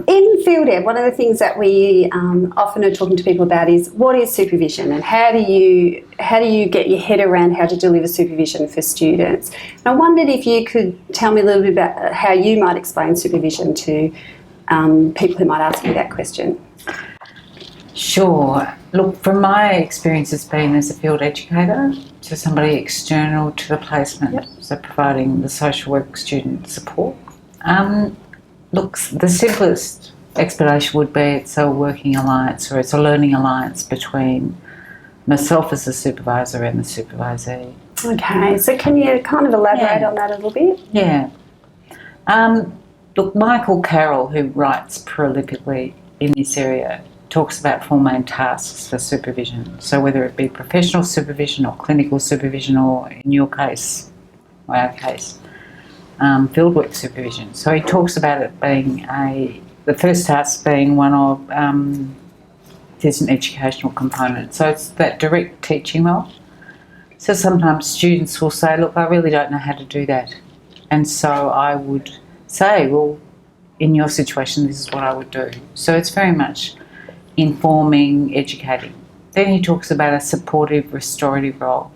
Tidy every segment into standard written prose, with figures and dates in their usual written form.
In field ed, one of the things that we often are talking to people about is what is supervision, and how do you get your head around how to deliver supervision for students. And I wondered if you could tell me a little bit about how you might explain supervision to people who might ask you that question. Sure. Look, from my experience as being as a field educator, to somebody external to the placement, so providing the social work student support. Look, the simplest explanation would be it's a working alliance, or it's a learning alliance between myself as a supervisor and the supervisee. Okay, so can you kind of elaborate on that a little bit? Yeah. Look, Michael Carroll, who writes prolifically in this area, talks about 4 main tasks for supervision. So whether it be professional supervision or clinical supervision, or in your case, or our case, fieldwork supervision. So he talks about it being the first task being one of, there's an educational component. So it's that direct teaching role. So sometimes students will say, look, I really don't know how to do that. And so I would say, well, in your situation, this is what I would do. So it's very much informing, educating. Then he talks about a supportive, restorative role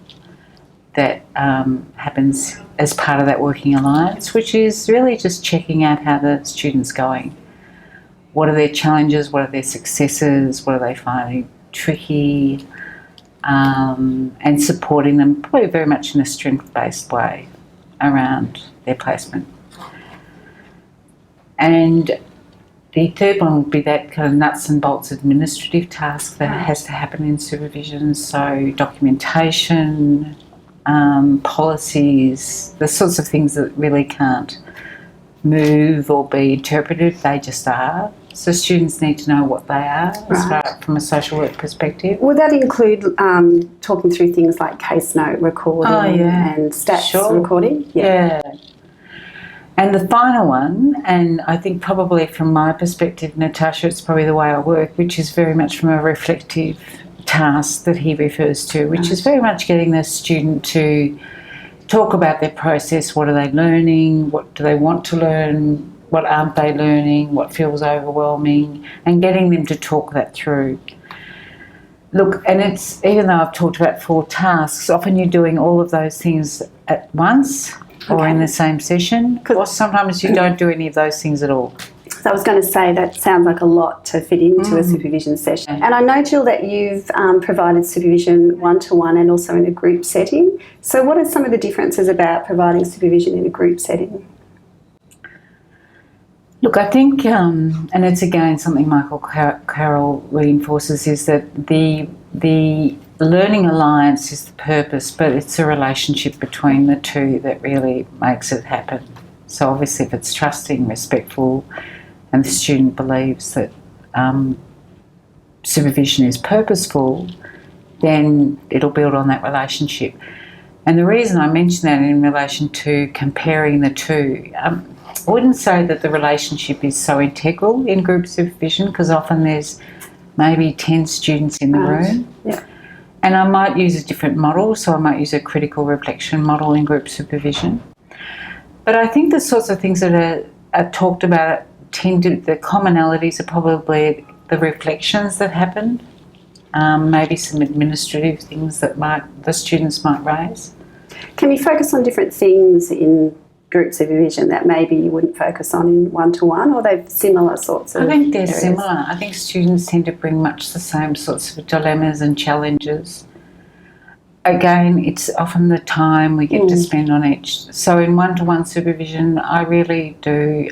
that happens as part of that working alliance, which is really just checking out how the student's going. What are their challenges? What are their successes? What are they finding tricky? And supporting them probably very much in a strength-based way around their placement. And the third one would be that kind of nuts and bolts administrative task that has to happen in supervision. So documentation, policies, the sorts of things that really can't move or be interpreted, they just are. So students need to know what they are from a social work perspective. Would that include talking through things like case note recording and stats recording? Yeah. And the final one, and I think probably from my perspective, Natasha, it's probably the way I work, which is very much from a reflective task that he refers to, which is very much getting the student to talk about their process. What are they learning? What do they want to learn? What aren't they learning? What feels overwhelming? And getting them to talk that through. Look, and it's, even though I've talked about 4 tasks, often you're doing all of those things at once or in the same session, or sometimes you don't do any of those things at all. So I was going to say that sounds like a lot to fit into a supervision session. And I know, Jill, that you've provided supervision one-to-one and also in a group setting. So what are some of the differences about providing supervision in a group setting? Look, I think, and it's again something Michael Carroll reinforces, is that the learning alliance is the purpose, but it's a relationship between the two that really makes it happen. So obviously if it's trusting, respectful, and the student believes that supervision is purposeful, then it'll build on that relationship. And the reason I mention that in relation to comparing the two, I wouldn't say that the relationship is so integral in group supervision, because often there's maybe 10 students in the room. Yeah. And I might use a different model, so I might use a critical reflection model in group supervision. But I think the sorts of things that are talked about the commonalities are probably the reflections that happen, maybe some administrative things that the students might raise. Can you focus on different things in group supervision that maybe you wouldn't focus on in one-to-one, or they're similar sorts of I think they're areas? similar. I think students tend to bring much the same sorts of dilemmas and challenges. Again, it's often the time we get to spend on each. So in one-to-one supervision, I really do,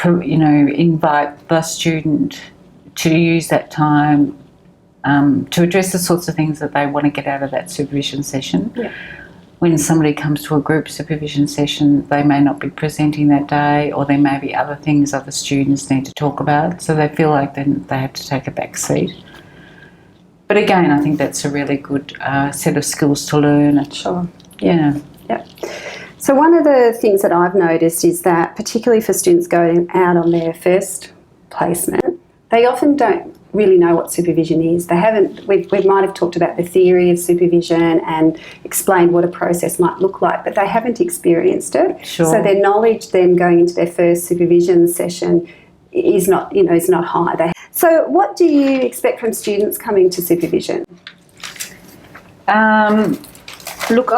invite the student to use that time to address the sorts of things that they want to get out of that supervision session. Yeah. When somebody comes to a group supervision session, they may not be presenting that day, or there may be other things other students need to talk about, so they feel like then they have to take a back seat. But again, I think that's a really good set of skills to learn. Sure. Yeah. Yep. So one of the things that I've noticed is that, particularly for students going out on their first placement, they often don't really know what supervision is. They haven't. We might have talked about the theory of supervision and explained what a process might look like, but they haven't experienced it. Sure. So their knowledge then going into their first supervision session is not high. So what do you expect from students coming to supervision? Look,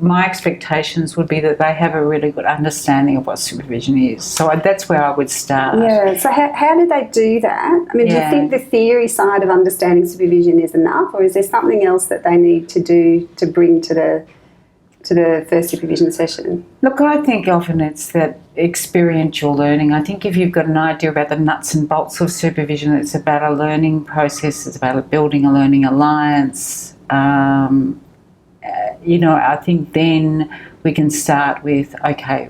my expectations would be that they have a really good understanding of what supervision is. So that's where I would start. Yeah. So how do they do that? I mean, do you think the theory side of understanding supervision is enough, or is there something else that they need to do to bring to the first supervision session? Look, I think often it's that experiential learning. I think if you've got an idea about the nuts and bolts of supervision, it's about a learning process, it's about building a learning alliance. I think then we can start with, okay,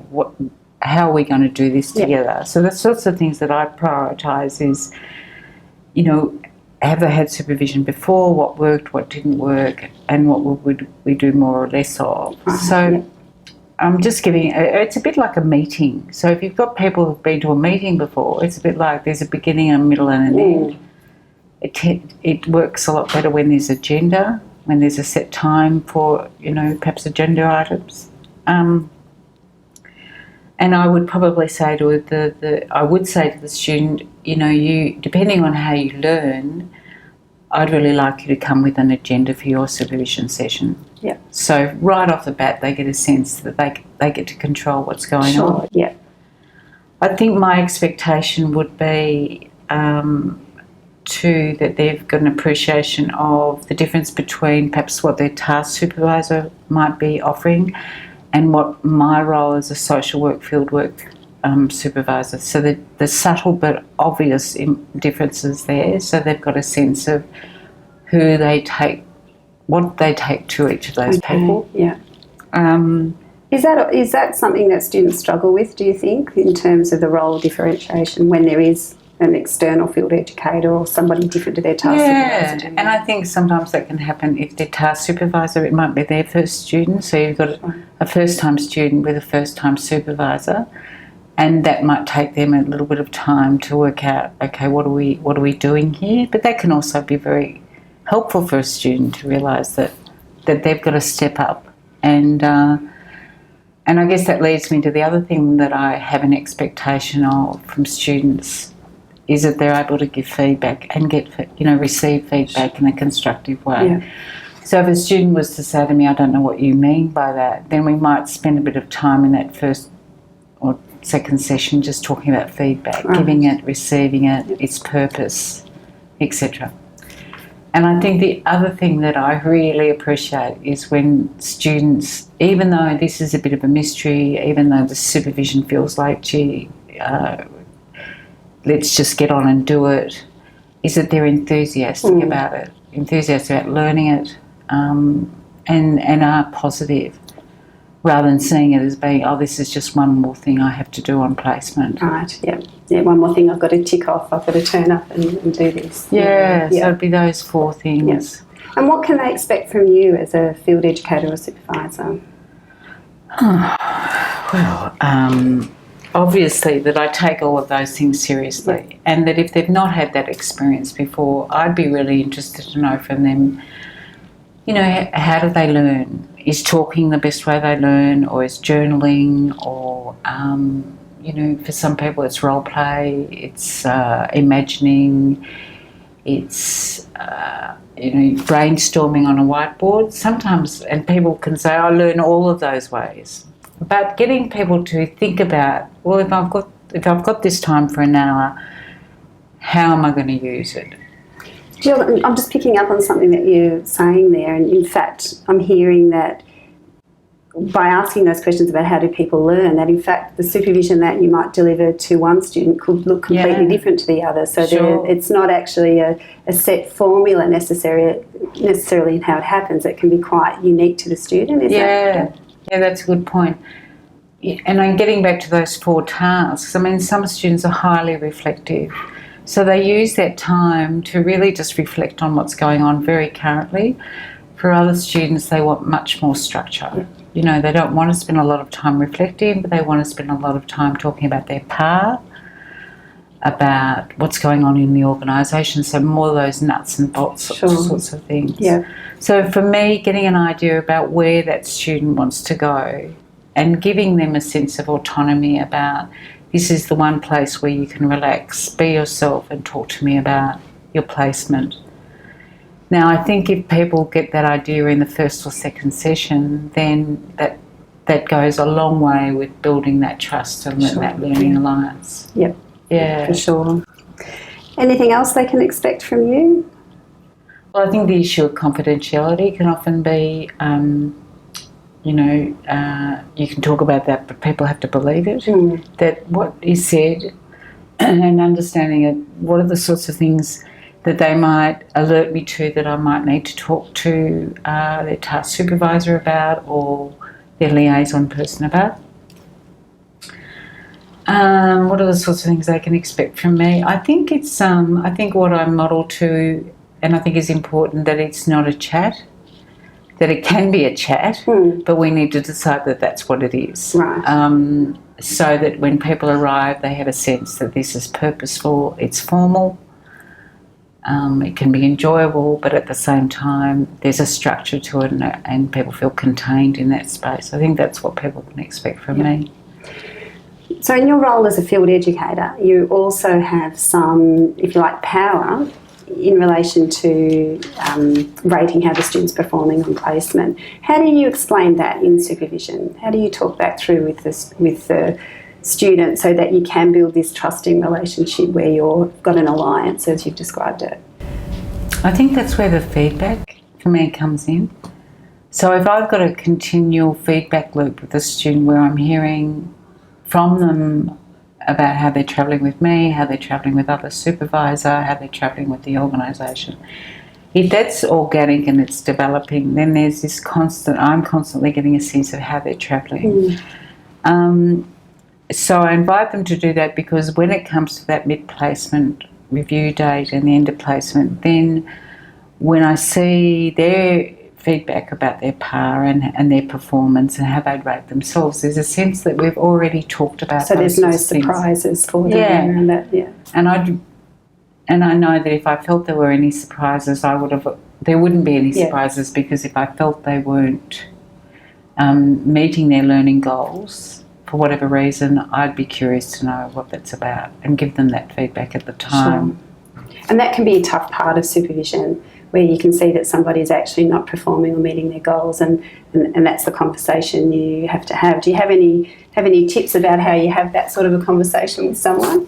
how are we going to do this together? So the sorts of things that I prioritise is, have they had supervision before, what worked, what didn't work, and what would we do more or less of. So I'm just giving, it's a bit like a meeting. So if you've got people who've been to a meeting before, it's a bit like there's a beginning, a middle and an end. It works a lot better when there's agenda, when there's a set time for, perhaps agenda items. And I would probably say to the student, you, depending on how you learn, I'd really like you to come with an agenda for your supervision session. Yeah. So right off the bat, they get a sense that they get to control what's going on. Yeah. I think my expectation would be that they've got an appreciation of the difference between perhaps what their task supervisor might be offering and what my role as a social work, field work supervisor. So the subtle but obvious differences there. So they've got a sense of what they take to each of those people. Yeah. Is that something that students struggle with, do you think, in terms of the role differentiation when there is an external field educator or somebody different to their task supervisor? And I think sometimes that can happen if their task supervisor, it might be their first student. So you've got a first-time student with a first-time supervisor, and that might take them a little bit of time to work out, okay, what are we doing here? But that can also be very helpful for a student to realise that they've got to step up. And I guess that leads me to the other thing that I have an expectation of from students is that they're able to give feedback and receive feedback in a constructive way. Yeah. So if a student was to say to me, I don't know what you mean by that, then we might spend a bit of time in that first or second session just talking about feedback, giving it, receiving it, its purpose, etc. And I think the other thing that I really appreciate is when students, even though this is a bit of a mystery, even though the supervision feels like, let's just get on and do it, is that they're enthusiastic about it, enthusiastic about learning it, and are positive, rather than seeing it as being, this is just one more thing I have to do on placement. Right, yeah. Yeah, one more thing I've got to tick off, I've got to turn up and do this. Yeah, so it'd be those four things. Yes. And what can they expect from you as a field educator or supervisor? Obviously that I take all of those things seriously, and that if they've not had that experience before, I'd be really interested to know from them, how do they learn? Is talking the best way they learn, or is journaling, or, for some people it's role play, it's imagining, it's, brainstorming on a whiteboard. Sometimes, and people can say, I learn all of those ways. But getting people to think about, well, if I've got this time for an hour, how am I going to use it? Jill, I'm just picking up on something that you're saying there, and in fact, I'm hearing that by asking those questions about how do people learn, that in fact the supervision that you might deliver to one student could look completely different to the other. So it's not actually a set formula necessarily in how it happens. It can be quite unique to the student. Yeah, that's a good point. And I'm getting back to those 4 tasks. I mean, some students are highly reflective. So they use that time to really just reflect on what's going on very currently. For other students, they want much more structure. Yeah. You know, they don't want to spend a lot of time reflecting, but they want to spend a lot of time talking about their PAR, about what's going on in the organisation, so more of those nuts and bolts sorts of things. Yeah. So for me, getting an idea about where that student wants to go and giving them a sense of autonomy about this is the one place where you can relax, be yourself and talk to me about your placement. Now, I think if people get that idea in the first or second session, then that goes a long way with building that trust and that learning alliance. Yep. Yeah. For sure. Anything else they can expect from you? Well, I think the issue of confidentiality can often be, you can talk about that, but people have to believe it. That what is said and understanding it, what are the sorts of things that they might alert me to that I might need to talk to their task supervisor about or their liaison person about. What are the sorts of things they can expect from me? I think it's, I think what I model to, and I think is important, that it's not a chat, that it can be a chat, but we need to decide that that's what it is. Right. So that when people arrive, they have a sense that this is purposeful, it's formal, it can be enjoyable, but at the same time, there's a structure to it and people feel contained in that space. I think that's what people can expect from me. So in your role as a field educator, you also have some, if you like, power in relation to rating how the student's performing on placement. How do you explain that in supervision? How do you talk that through with the student so that you can build this trusting relationship where you've got an alliance, as you've described it? I think that's where the feedback for me comes in. So if I've got a continual feedback loop with the student where I'm hearing from them about how they're travelling with me, how they're travelling with other supervisor, how they're travelling with the organisation. If that's organic and it's developing, then there's this I'm constantly getting a sense of how they're travelling. So I invite them to do that because when it comes to that mid-placement review date and the end of placement, then when I see their feedback about their PAR and their performance and how they'd rate themselves, there's a sense that we've already talked about. So there's no surprises for them around that. Yeah. And I know that if I felt there were any surprises, there wouldn't be any surprises because if I felt they weren't meeting their learning goals for whatever reason, I'd be curious to know what that's about and give them that feedback at the time. Sure. And that can be a tough part of supervision, where you can see that somebody's actually not performing or meeting their goals, and that's the conversation you have to have. Do you have any tips about how you have that sort of a conversation with someone?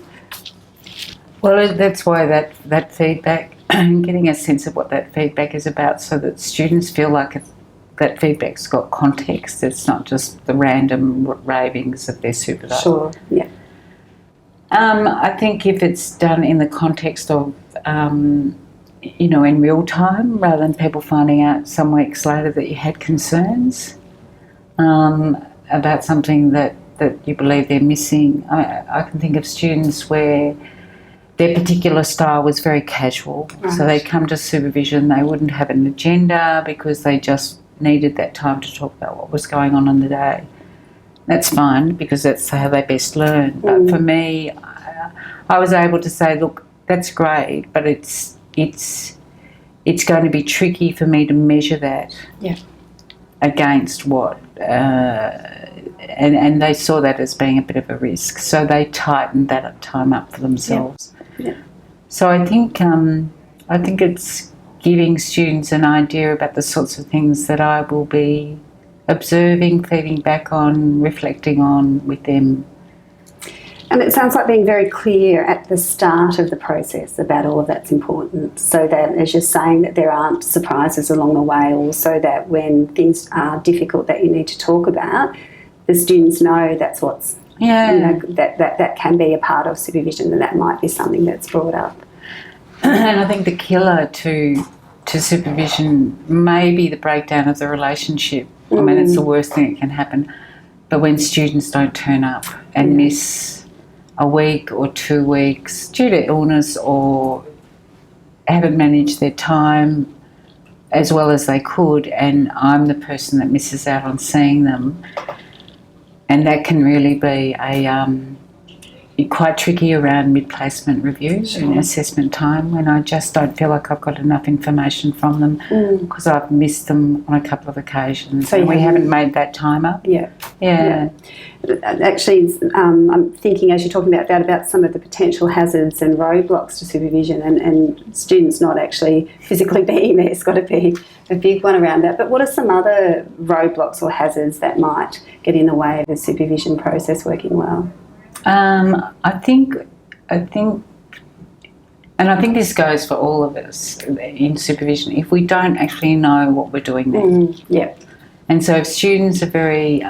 Well, that's why that feedback, getting a sense of what that feedback is about so that students feel like that feedback's got context. It's not just the random ravings of their supervisor. Sure, yeah. I think if it's done in the context of in real time, rather than people finding out some weeks later that you had concerns about something that you believe they're missing. I can think of students where their particular style was very casual. Right. So they come to supervision, they wouldn't have an agenda because they just needed that time to talk about what was going on in the day. That's fine because that's how they best learn. But for me, I was able to say, look, that's great, but it's going to be tricky for me to measure that against what, and they saw that as being a bit of a risk, so they tightened that time up for themselves. Yeah. So I think it's giving students an idea about the sorts of things that I will be observing, feeding back on, reflecting on with them. And it sounds like being very clear at the start of the process about all of that's important, so that, as you're saying, that there aren't surprises along the way, or so that when things are difficult that you need to talk about, the students know that's what's, that can be a part of supervision, and that might be something that's brought up. And I think the killer to supervision may be the breakdown of the relationship. I mean, it's the worst thing that can happen. But when students don't turn up and miss a week or 2 weeks due to illness or haven't managed their time as well as they could, and I'm the person that misses out on seeing them. And that can really be quite tricky around mid-placement reviews and assessment time, when I just don't feel like I've got enough information from them because I've missed them on a couple of occasions, and we haven't made that time up. Yeah. Actually, I'm thinking, as you're talking about that, about some of the potential hazards and roadblocks to supervision, and students not actually physically being there. It's got to be a big one around that. But what are some other roadblocks or hazards that might get in the way of the supervision process working well? I think, and I think this goes for all of us in supervision, if we don't actually know what we're doing there. And so if students are very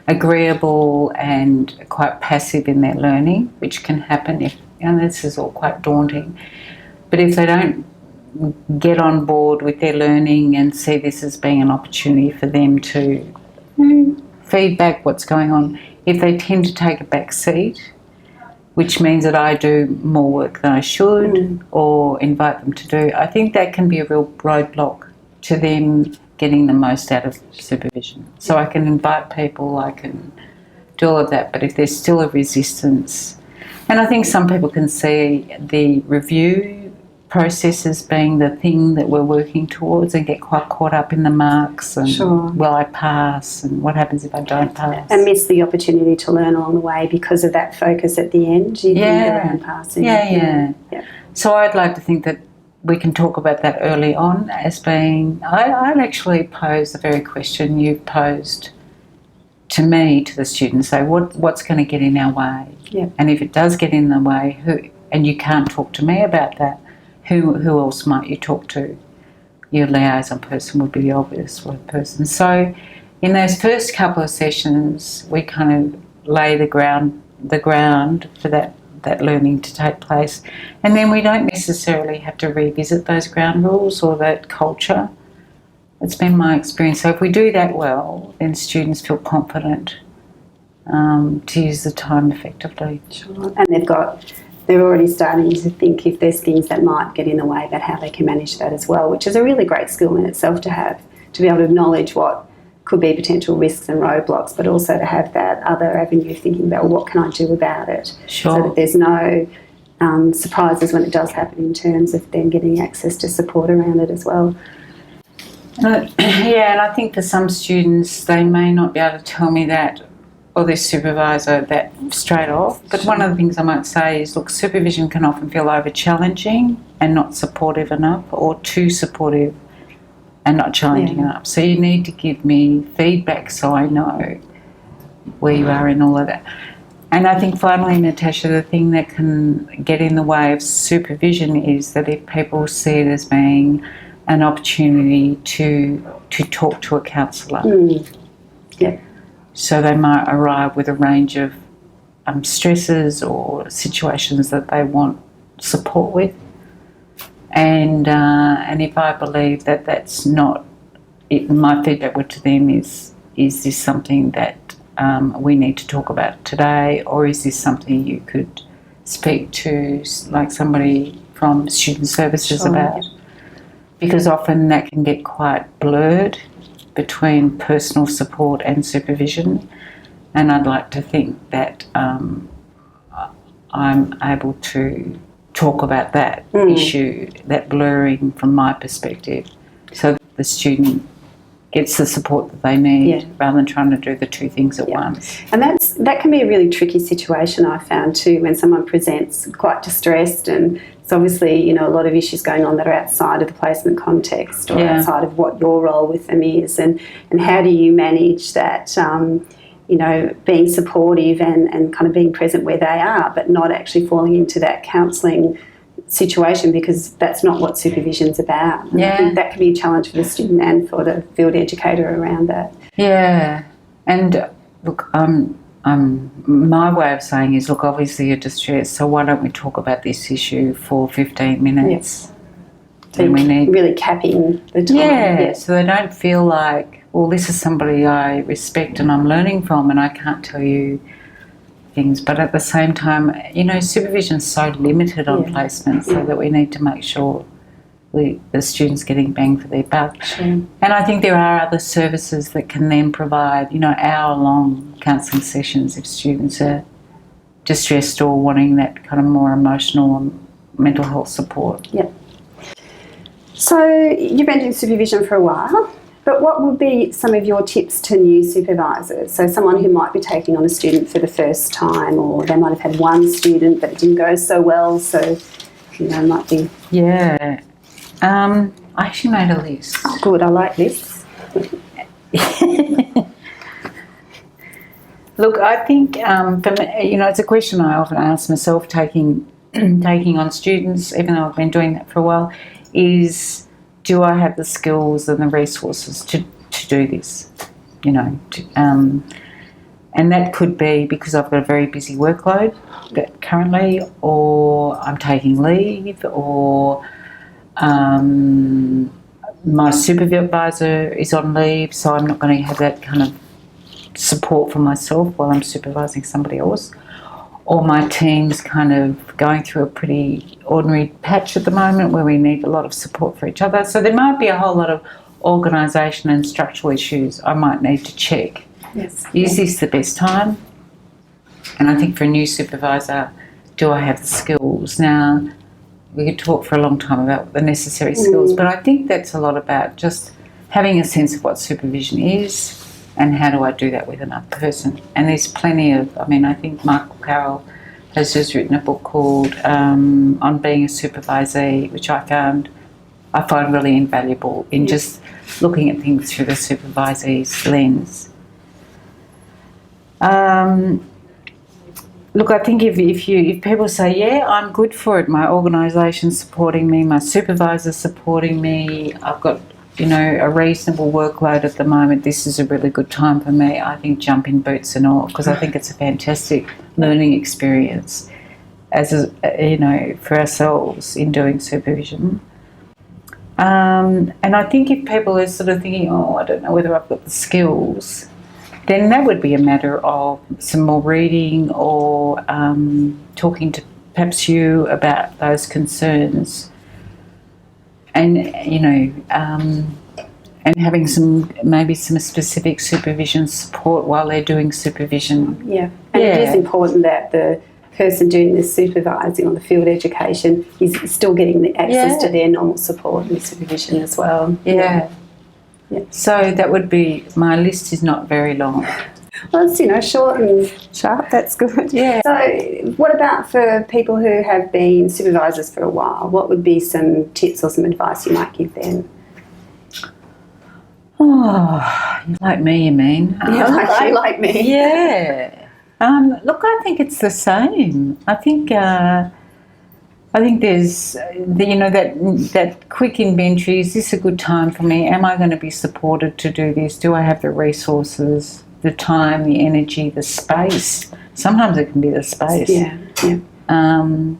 agreeable and quite passive in their learning, which can happen if, this is all quite daunting, but if they don't get on board with their learning and see this as being an opportunity for them to feedback what's going on, if they tend to take a back seat, which means that I do more work than I should or invite them to do, I think that can be a real roadblock to them getting the most out of supervision. So I can invite people, I can do all of that, but if there's still a resistance, and I think some people can see the review process as being the thing that we're working towards and get quite caught up in the marks and will I pass and what happens if I don't pass, and miss the opportunity to learn along the way because of that focus at the end. You think around passing. So I'd like to think that we can talk about that early on as being, I'd actually pose the very question you've posed to me, to the students, say what's going to get in our way, and if it does get in the way, who, and you can't talk to me about that, who else might you talk to? Your liaison person would be the obvious person. So in those first couple of sessions, we kind of lay the ground for that learning to take place. And then we don't necessarily have to revisit those ground rules or that culture. It's been my experience. So if we do that well, then students feel confident to use the time effectively. And they're already starting to think if there's things that might get in the way, about how they can manage that as well, which is a really great skill in itself to have, to be able to acknowledge what could be potential risks and roadblocks, but also to have that other avenue of thinking about, well, what can I do about it? So that there's no surprises when it does happen, in terms of then getting access to support around it as well. And I think for some students, they may not be able to tell me that, or their supervisor, that straight off. But one of the things I might say is, look, supervision can often feel over-challenging and not supportive enough, or too supportive and not challenging enough. So you need to give me feedback so I know where you are in all of that. And I think finally, Natasha, the thing that can get in the way of supervision is that if people see it as being an opportunity to talk to a counsellor. So they might arrive with a range of stresses or situations that they want support with. And if I believe that that's not it, my feedback would to them is this something that we need to talk about today, or is this something you could speak to like somebody from student services about? Because often that can get quite blurred between personal support and supervision, and I'd like to think that I'm able to talk about that issue, that blurring from my perspective, so that the student gets the support that they need rather than trying to do the two things at once. And that can be a really tricky situation, I found too, when someone presents quite distressed, and it's obviously, a lot of issues going on that are outside of the placement context, or outside of what your role with them is, and how do you manage that, being supportive and kind of being present where they are, but not actually falling into that counselling situation, because that's not what supervision's about. And I think that can be a challenge for the student and for the field educator around that. And look, my way of saying is, look, obviously you're distressed, so why don't we talk about this issue for 15 minutes? So we need really capping the time. So they don't feel like, well, this is somebody I respect and I'm learning from, and I can't tell you things. But at the same time, supervision is so limited on placement, so that we need to make sure the students getting bang for their buck. Sure. And I think there are other services that can then provide, hour-long counselling sessions if students are distressed or wanting that kind of more emotional and mental health support. Yep. So you've been doing supervision for a while, but what would be some of your tips to new supervisors? So someone who might be taking on a student for the first time, or they might have had one student but it didn't go so well, so might be... Yeah. I actually made a list. Oh, good, I like lists. Look, I think for me, it's a question I often ask myself taking on students, even though I've been doing that for a while, is do I have the skills and the resources to do this? And that could be because I've got a very busy workload currently, or I'm taking leave, or my supervisor is on leave, so I'm not going to have that kind of support for myself while I'm supervising somebody else, or my team's kind of going through a pretty ordinary patch at the moment where we need a lot of support for each other. So there might be a whole lot of organisation and structural issues I might need to check. Yes. Is this the best time? And I think for a new supervisor, do I have the skills? Now, we could talk for a long time about the necessary skills, but I think that's a lot about just having a sense of what supervision is and how do I do that with another person. And there's plenty of, I think Michael Carroll has just written a book called On Being a Supervisor, which I find really invaluable in just looking at things through the supervisee's lens. Look, I think if people say, yeah, I'm good for it, my organisation's supporting me, my supervisor's supporting me, I've got, a reasonable workload at the moment, this is a really good time for me, I think jump in boots and all, because I think it's a fantastic learning experience for ourselves in doing supervision. And I think if people are sort of thinking, I don't know whether I've got the skills, then that would be a matter of some more reading or talking to perhaps you about those concerns, and and having some specific supervision support while they're doing supervision. Yeah, and it is important that the person doing this supervising on the field education is still getting the access to their normal support and supervision as well. Yeah. So that would be, my list is not very long. Well, it's, short and sharp, that's good. Yeah. So what about for people who have been supervisors for a while? What would be some tips or some advice you might give them? Oh, you like me, you mean? Yeah, like me. Yeah. Look, I think it's the same. I think there's, that quick inventory. Is this a good time for me? Am I going to be supported to do this? Do I have the resources, the time, the energy, the space? Sometimes it can be the space. Yeah. And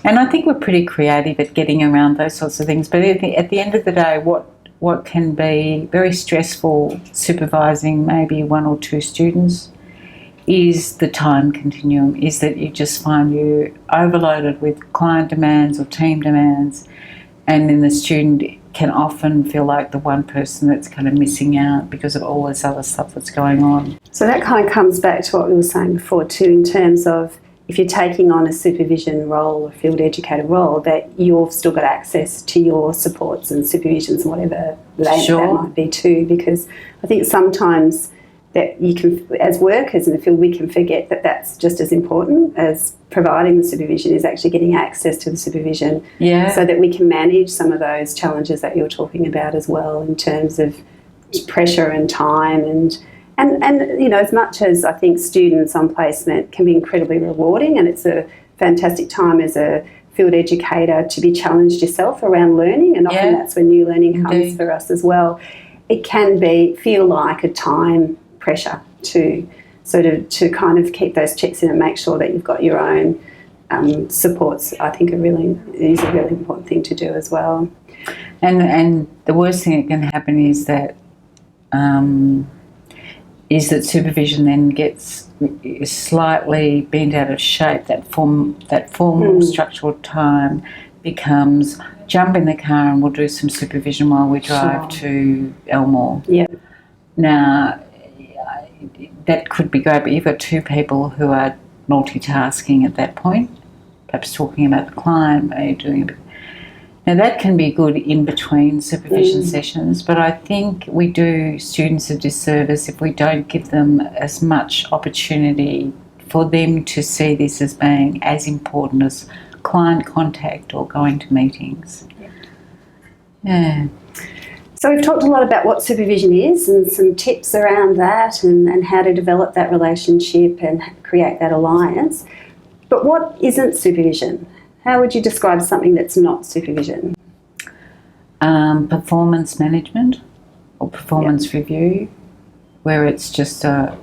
I think we're pretty creative at getting around those sorts of things. But at the end of the day, what can be very stressful supervising maybe one or two students is the time continuum, is that you just find you overloaded with client demands or team demands, and then the student can often feel like the one person that's kind of missing out because of all this other stuff that's going on. So that kind of comes back to what we were saying before too, in terms of if you're taking on a supervision role or field educator role, that you've still got access to your supports and supervisions and whatever that might be too, because I think sometimes that you can, as workers in the field, we can forget that that's just as important as providing the supervision, is actually getting access to the supervision, so that we can manage some of those challenges that you're talking about as well, in terms of pressure and time and as much as I think students on placement can be incredibly rewarding, and it's a fantastic time as a field educator to be challenged yourself around learning, and often that's when new learning comes for us as well. It can feel like a time pressure to kind of keep those checks in and make sure that you've got your own supports. I think is a really important thing to do as well. And the worst thing that can happen is that supervision then gets slightly bent out of shape. That formal structural time becomes jump in the car and we'll do some supervision while we drive to Elmore. Yeah. Now, that could be great, but you've got two people who are multitasking at that point, perhaps talking about the client, maybe doing a bit. Now, that can be good in between supervision sessions, but I think we do students a disservice if we don't give them as much opportunity for them to see this as being as important as client contact or going to meetings. Yeah. So we've talked a lot about what supervision is and some tips around that and how to develop that relationship and create that alliance. But what isn't supervision? How would you describe something that's not supervision? Performance management or performance review, where it's just a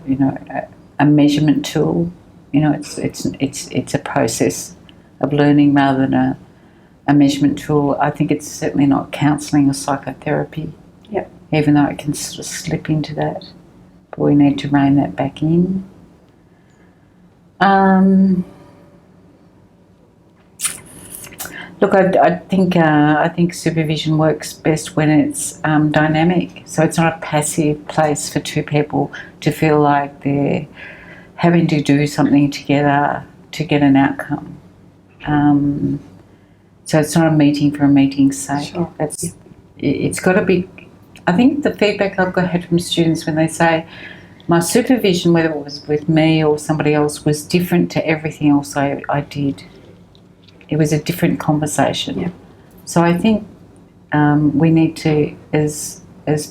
measurement tool. It's a process of learning rather than a measurement tool. I think it's certainly not counselling or psychotherapy. Yep. Even though it can sort of slip into that, but we need to rein that back in. Look, I think supervision works best when it's dynamic. So it's not a passive place for two people to feel like they're having to do something together to get an outcome. So it's not a meeting for a meeting's sake. Sure. It's got to be. I think the feedback I've had from students when they say my supervision, whether it was with me or somebody else, was different to everything else I did. It was a different conversation. Yeah. So I think we need to, as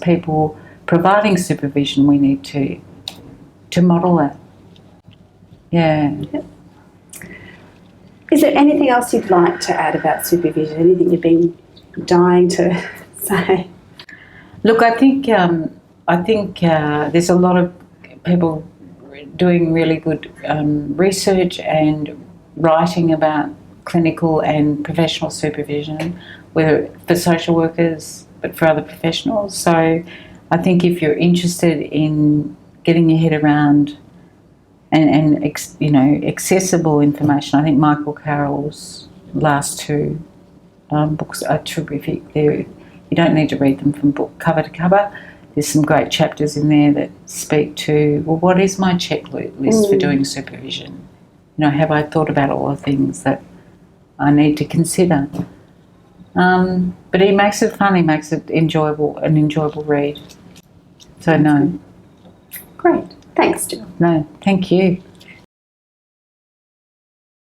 people providing supervision, we need to model that. Yeah. Yep. Is there anything else you'd like to add about supervision? Anything you've been dying to say? Look, I think there's a lot of people doing really good research and writing about clinical and professional supervision, whether for social workers but for other professionals. So I think if you're interested in getting your head around and accessible information, I think Michael Carroll's last two books are terrific. You don't need to read them from book cover to cover. There's some great chapters in there that speak to, well, what is my checklist for doing supervision? Have I thought about all the things that I need to consider? But he makes it fun. He makes it an enjoyable read. So no. Great. Thanks, Jill. No, thank you.